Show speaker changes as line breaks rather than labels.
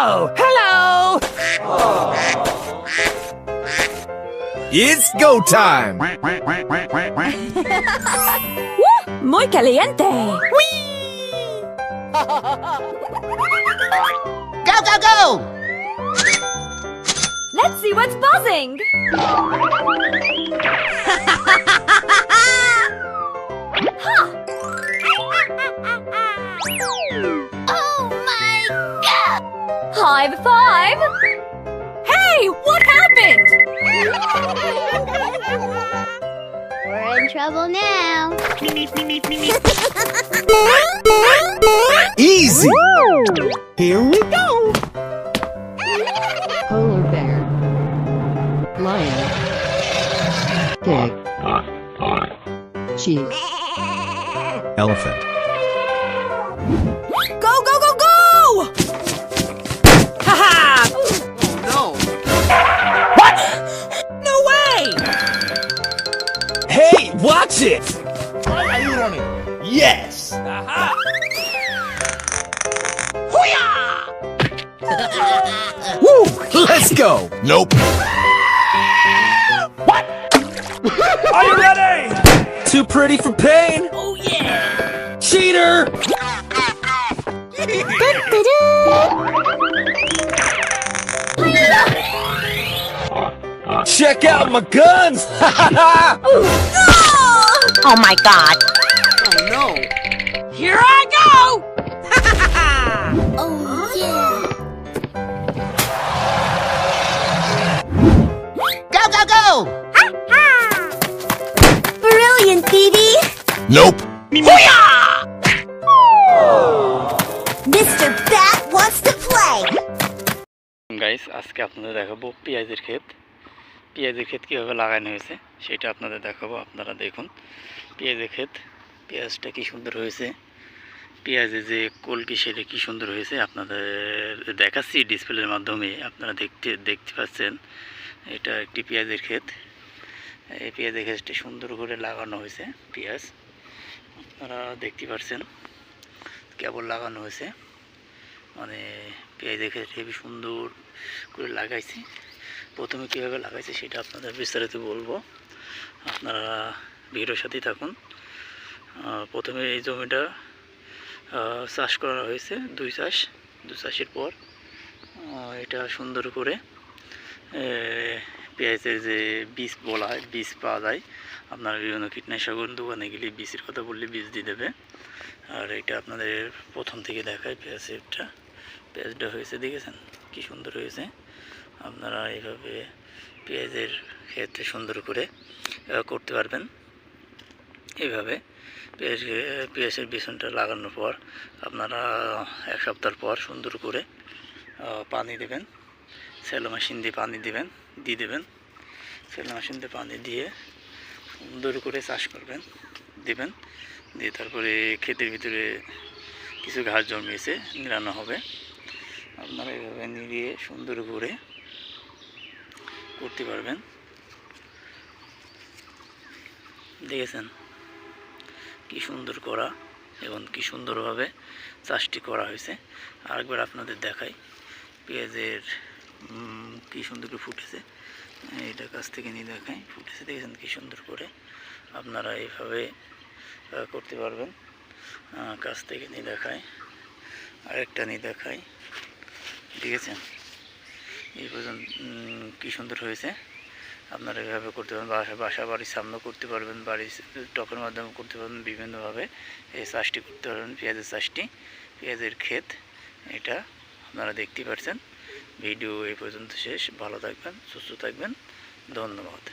Oh, hello! It's go time!
Muy caliente.
Go, go, go!
Let's see what's buzzing.
Oh my god!
High five. Hey, what happened?
We're in trouble now.
Easy! Here we go!
Polar bear, lion, pig, sheep,
Elephant.
Go, go, go, go! Haha!
No!
No way!
Hey, watch it!
Why are you running?
Yes! Woo! Let's go! Nope. What? Are you ready? Too pretty for pain?
Oh yeah!
Cheater! Check out my guns!
Oh my god!
Oh no!
Here I go!
Oh yeah!
Go, go, go!
Brilliant, Phoebe!
Nope.
Mr. Bat wants to play!
Guys আজকে আপনাদের দেখাবো পেঁয়াজের ক্ষেত কীভাবে লাগানো হয়েছে সেটা আপনাদের দেখাবো। আপনারা দেখুন পেঁয়াজের ক্ষেত, পেঁয়াজটা কি সুন্দর হয়েছে, পেঁয়াজের যে কলকি সেটা কি সুন্দর হয়েছে আপনাদের দেখাচ্ছি ডিসপ্লের মাধ্যমে। আপনারা দেখতে পাচ্ছেন এটা একটি পেঁয়াজের ক্ষেত। এই পেঁয়াজের ক্ষেতটি সুন্দর করে লাগানো হয়েছে। পেঁয়াজ আপনারা দেখতে পাচ্ছেন কেবল লাগানো হয়েছে, মানে পেঁয়াজের ক্ষেত হেবি সুন্দর করে লাগাইছি। প্রথমে কীভাবে লাগাইছি সেটা আপনাদের বিস্তারিত বলবো, আপনারা ভিডিওর সাথেই থাকুন। প্রথমে এই জমিটা চাষ করা হয়েছে, দু চাষের পর এটা সুন্দর করে পেঁয়াজের যে বীজ বলা হয়, বীজ পাওয়া যায়। আপনারা বিভিন্ন কীটনাশকের দোকানে গেলে বীজের কথা বললে বীজ দিয়ে দেবে। আর এটা আপনাদের প্রথম থেকে দেখায় পেঁয়াজটা হয়েছে, দেখেছেন কি সুন্দর হয়েছে। আপনারা এইভাবে পেঁয়াজের ক্ষেত্রে সুন্দর করে করতে পারবেন। এইভাবে পেঁয়াজের বিছনটা লাগানোর পর আপনারা এক সপ্তাহ পর সুন্দর করে পানি দেবেন, সেলো মেশিন দিয়ে পানি দিয়ে দেবেন। সেলো মেশিন দিয়ে পানি দিয়ে সুন্দর করে চাষ করবেন, দেবেন। দিয়ে তারপরে ক্ষেতের ভিতরে কিছু ঘাস জন্মিয়েছে, নিড়ানো হবে। আপনারা এইভাবে নিড়িয়ে সুন্দর করে করতে পারবেন। দেখেছেন কি সুন্দর করা এবং কি সুন্দরভাবে চাষটি করা হয়েছে। আরেকবার আপনাদের দেখাই পেঁয়াজের কি সুন্দর করে ফুটেছে, এটা কাছ থেকে নিয়ে দেখাই, ফুটেছে দেখেছেন কি সুন্দর করে। আপনারা এইভাবে করতে পারবেন। কাছ থেকে নিয়ে দেখাই, আরেকটা নিয়ে দেখাই, দেখেছেন এই পর্যন্ত কী সুন্দর হয়েছে। আপনারা এভাবে করতে পারবেন, বাসা বাড়ির সামনেও করতে পারবেন, বাড়ির টবের মাধ্যমে করতে পারবেন, বিভিন্নভাবে এই চাষটি করতে পারবেন। পেঁয়াজের চাষটি, পেঁয়াজের ক্ষেত এটা আপনারা দেখতেই পাচ্ছেন। ভিডিও এই পর্যন্ত শেষ। ভালো থাকবেন, সুস্থ থাকবেন, ধন্যবাদ।